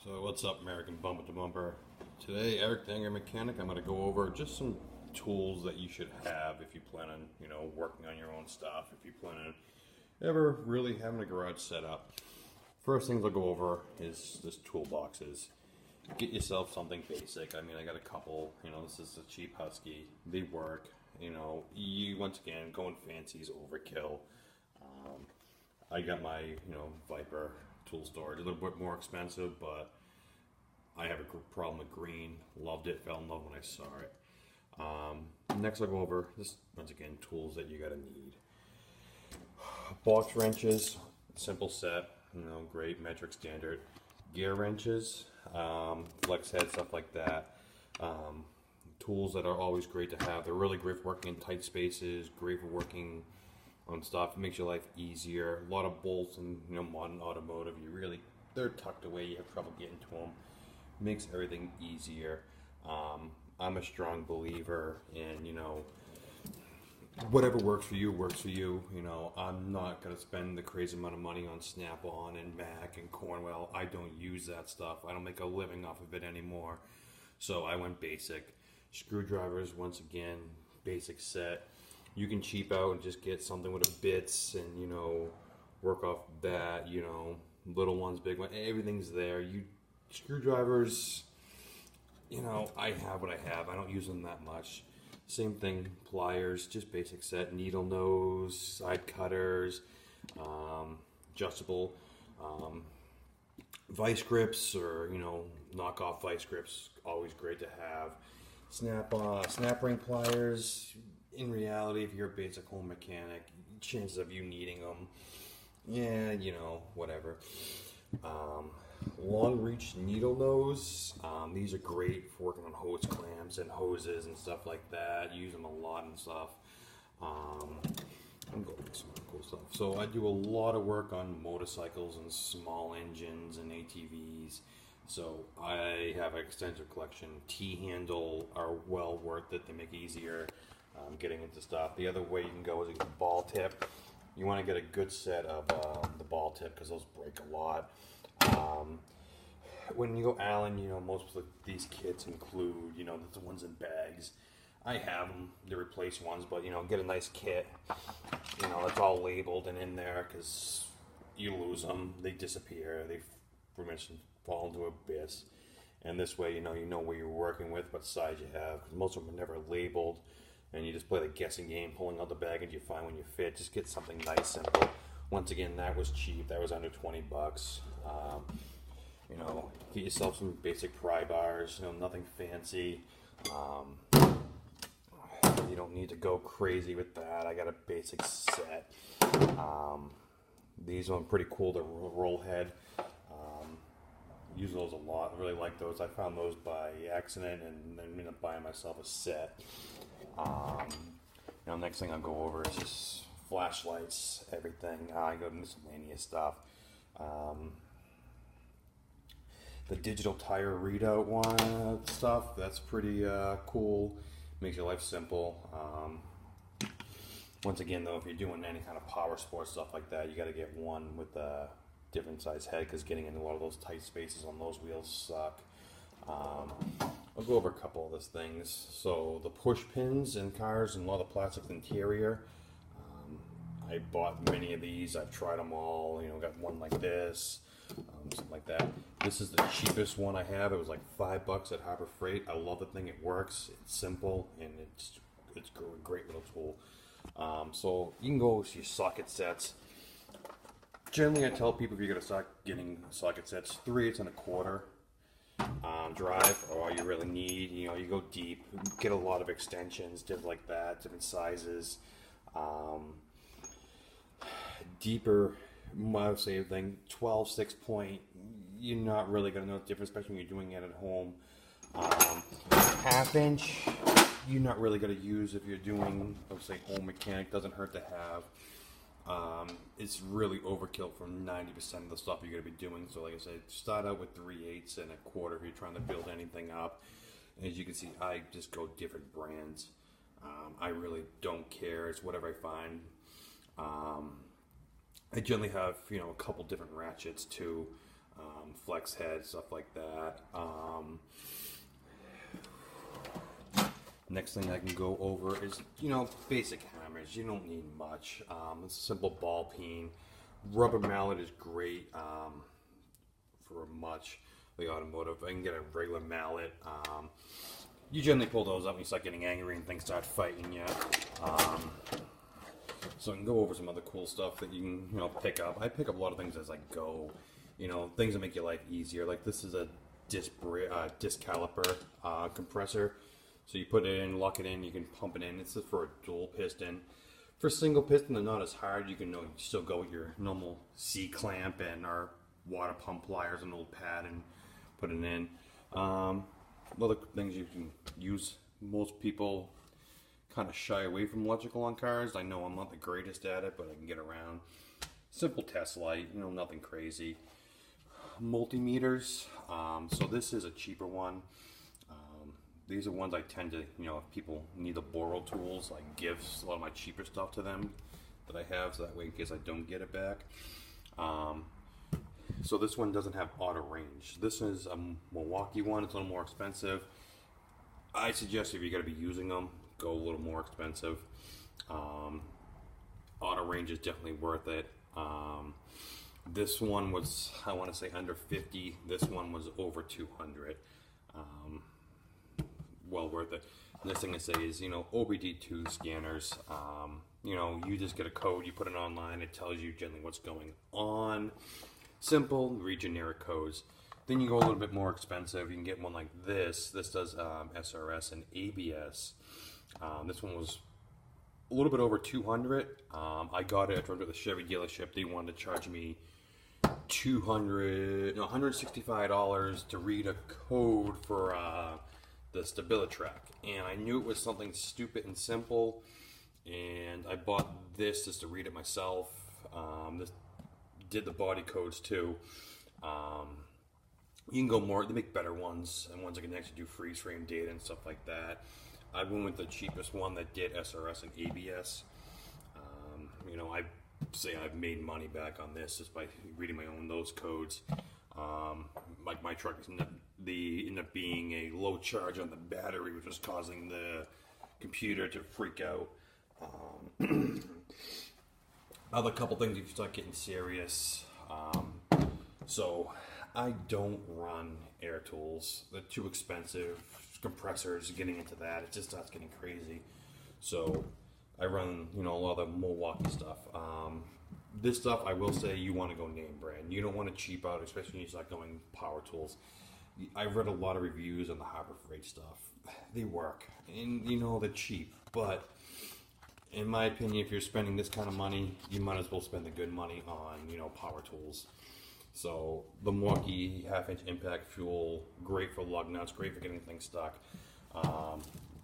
So what's up, American Bumper to Bumper? Today, Eric the Angry Mechanic, I'm going to go over just some tools that you should have if you plan on, working on your own stuff, if you plan on ever really having a garage set up. First things I'll go over is this toolboxes. Get yourself something basic. I mean, I got a couple, this is a cheap Husky. They work, you, once again, going fancy is overkill. I got my, Viper tool storage, a little bit more expensive, but I have a problem with green. Loved it, fell in love when I saw it. Next I'll go over, this, once again, tools that you gotta need. Box wrenches, simple set, great metric standard. Gear wrenches, flex head, stuff like that. Tools that are always great to have. They're really great for working in tight spaces, great for working on stuff. It makes your life easier. A lot of bolts in modern automotive, they're tucked away. You have trouble getting to them. Makes everything easier. I'm a strong believer in whatever works for you works for you. I'm not gonna spend the crazy amount of money on Snap-on and Mac and Cornwell. I don't use that stuff. I don't make a living off of it anymore. So I went basic. Screwdrivers, once again, basic set. You can cheap out and just get something with a bits and work off that, little ones, big ones, everything's there. Screwdrivers, I have what I have. I don't use them that much. Same thing, pliers, just basic set, needle nose, side cutters, adjustable vice grips or knockoff vice grips, always great to have. Snap ring pliers. In reality, if you're a basic home mechanic, chances of you needing them, whatever. Long reach needle nose. These are great for working on hose clamps and hoses and stuff like that. Use them a lot and stuff. I'm going to some cool stuff. So I do a lot of work on motorcycles and small engines and ATVs. So I have an extensive collection. T-handle are well worth it. They make it easier getting into stuff. The other way you can go is a ball tip. You want to get a good set of the ball tip because those break a lot. When you go Allen, most of these kits include, the ones in bags. I have them, the replace ones, but get a nice kit. It's all labeled and in there because you lose them, they disappear, they fall into abyss. And this way, you know where you're working with, what size you have. Because most of them are never labeled, and you just play the guessing game, pulling out the bag, and you find when you fit. Just get something nice, simple. Once again, that was cheap. That was under 20 bucks. Get yourself some basic pry bars. Nothing fancy. You don't need to go crazy with that. I got a basic set. These are pretty cool. The roll head. Use those a lot. I really like those. I found those by accident and then ended up buying myself a set. Next thing I'll go over is just flashlights, everything. I go miscellaneous stuff. The digital tire readout one stuff, that's pretty cool. Makes your life simple. Once again, though, if you're doing any kind of power sports stuff like that, you got to get one with a different size head because getting into a lot of those tight spaces on those wheels suck. I'll go over a couple of those things. So the push pins in cars and a lot of plastic interior. I bought many of these. I've tried them all. Got one like this, something like that. This is the cheapest one I have. It was like $5 at Harbor Freight. I love the thing. It works. It's simple and it's a great little tool. So you can go with your socket sets. Generally, I tell people if you're going to start getting socket sets, 3/8 and a quarter drive, or all you really need. You go deep, get a lot of extensions, different like that, different sizes. Deeper, I would say, thing 12 6-point. You're not really going to know the difference, especially when you're doing it at home. 1/2 inch, you're not really going to use if you're doing, I would say, home mechanic. Doesn't hurt to have. It's really overkill for 90% of the stuff you're going to be doing. So like I said, start out with 3/8 and a quarter if you're trying to build anything up. As you can see, I just go different brands. I really don't care. It's whatever I find. I generally have, a couple different ratchets too. flex head, stuff like that. Next thing I can go over is, basic hammers. You don't need much. It's a simple ball peen. Rubber mallet is great for much the automotive. I can get a regular mallet. You generally pull those up when you start getting angry and things start fighting you. So I can go over some other cool stuff that you can, pick up. I pick up a lot of things as I go. Things that make your life easier. Like this is a disc caliper compressor. So you put it in, lock it in, you can pump it in. It's just for a dual piston. For single piston, they're not as hard. You can still go with your normal C-clamp and our water pump pliers, an old pad, and put it in. Other things you can use. Most people kind of shy away from electrical on cars. I know I'm not the greatest at it, but I can get around. Simple test light, nothing crazy. Multimeters. So this is a cheaper one. These are ones I tend to, if people need the borrow tools, I give a lot of my cheaper stuff to them that I have, so that way in case I don't get it back. So this one doesn't have auto range. This is a Milwaukee one. It's a little more expensive. I suggest if you're going to be using them, go a little more expensive. Auto range is definitely worth it. This one was, I want to say, under 50. This one was over 200. Well worth it. Next thing I say is, OBD2 scanners. You just get a code, you put it online, it tells you generally what's going on. Simple, read generic codes. Then you go a little bit more expensive. You can get one like this. This does SRS and ABS. This one was a little bit over 200. I got it at the Chevy dealership. They wanted to charge me $165 to read a code for the StabiliTrak, and I knew it was something stupid and simple, and I bought this just to read it myself. This did the body codes too. You can go more, they make better ones, and ones that can actually do freeze frame data and stuff like that. I went with the cheapest one that did SRS and ABS. I say I've made money back on this just by reading my own those codes. Like my truck ended up being a low charge on the battery, which was causing the computer to freak out. Other couple things if you start getting serious. So I don't run air tools. They're too expensive. Compressors, getting into that, it just starts getting crazy. So I run, a lot of the Milwaukee stuff. This stuff, I will say, you want to go name brand. You don't want to cheap out, especially when you start going power tools. I've read a lot of reviews on the Harbor Freight stuff. They work, and they're cheap. But in my opinion, if you're spending this kind of money, you might as well spend the good money on, power tools. So the Milwaukee half-inch impact fuel, great for lug nuts, great for getting things stuck.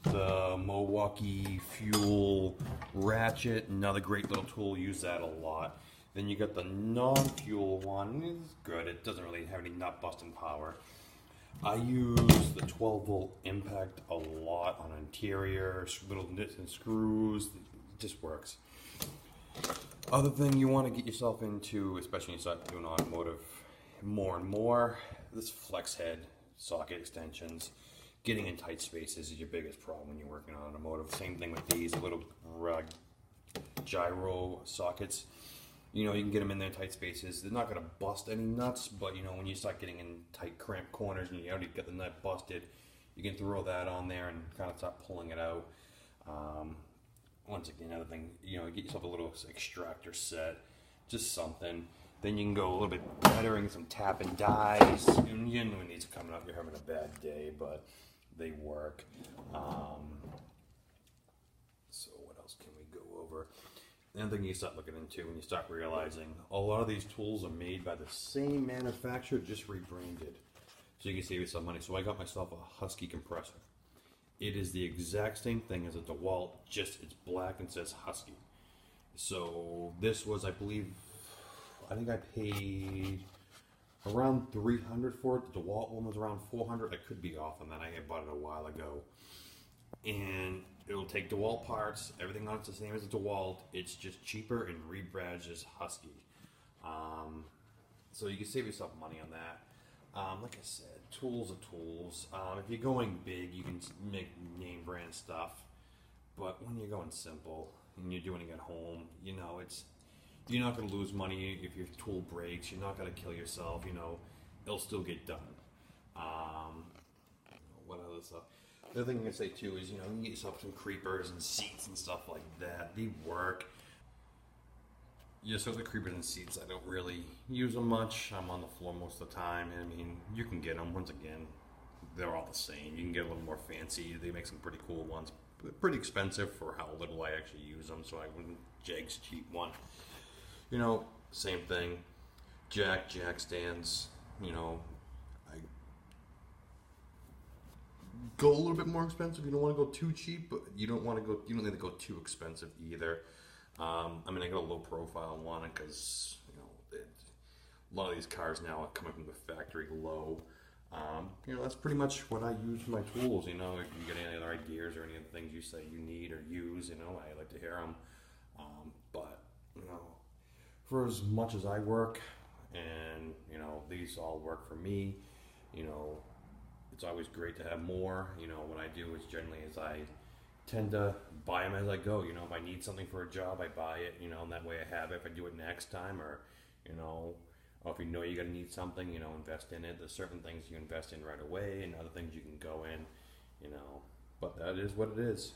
The Milwaukee fuel ratchet, another great little tool, use that a lot. Then you got the non-fuel one, it's good, it doesn't really have any nut busting power. I use the 12 volt impact a lot on interior, little nits and screws, it just works. Other thing you want to get yourself into, especially when you start doing automotive more and more, this flex head socket extensions. Getting in tight spaces is your biggest problem when you're working on automotive. Same thing with these little gyro sockets. You can get them in there in tight spaces. They're not going to bust any nuts, but when you start getting in tight cramped corners and you already get the nut busted, you can throw that on there and kind of start pulling it out. Once again, another thing, get yourself a little extractor set, just something. Then you can go a little bit better and get some tap and dies. When these are coming up, you're having a bad day, but they work. So what else can we go over? Another thing you start looking into when you start realizing a lot of these tools are made by the same manufacturer, just rebranded. So you can save yourself money. So I got myself a Husky compressor. It is the exact same thing as a DeWalt, just it's black and says Husky. So this was, I think I paid around $300 for it. The DeWalt one was around $400. I could be off on that. I had bought it a while ago. And it'll take DeWalt parts. Everything on it's the same as a DeWalt. It's just cheaper and rebadged as Husky. So you can save yourself money on that. Like I said, tools are tools. If you're going big, you can make name brand stuff. But when you're going simple and you're doing it at home, you know, you're not going to lose money if your tool breaks. You're not going to kill yourself. You know, it'll still get done. What other stuff? The other thing I can say too is, you know, you can get yourself some creepers and seats and stuff like that. They work. Yeah, so the creepers and seats, I don't really use them much. I'm on the floor most of the time. I mean, you can get them. Once again, they're all the same. You can get a little more fancy. They make some pretty cool ones. But pretty expensive for how little I actually use them, so I wouldn't Jack's cheap one. You know, same thing. Jack stands, you know, I go a little bit more expensive. You don't want to go too cheap, but you don't need to go too expensive either. I mean, I got a low profile one because, you know, a lot of these cars now are coming from the factory low. You know, that's pretty much what I use for my tools. You know, if you get any other ideas or any of the things you say you need or use, you know, I like to hear them. But, you know, for as much as I work and, you know, these all work for me, you know, it's always great to have more. You know, what I do is generally is I tend to buy them as I go. You know, if I need something for a job, I buy it, you know, and that way I have it if I do it next time, or, you know, or if you know you're going to need something, you know, invest in it. There's certain things you invest in right away and other things you can go in, you know, but that is what it is.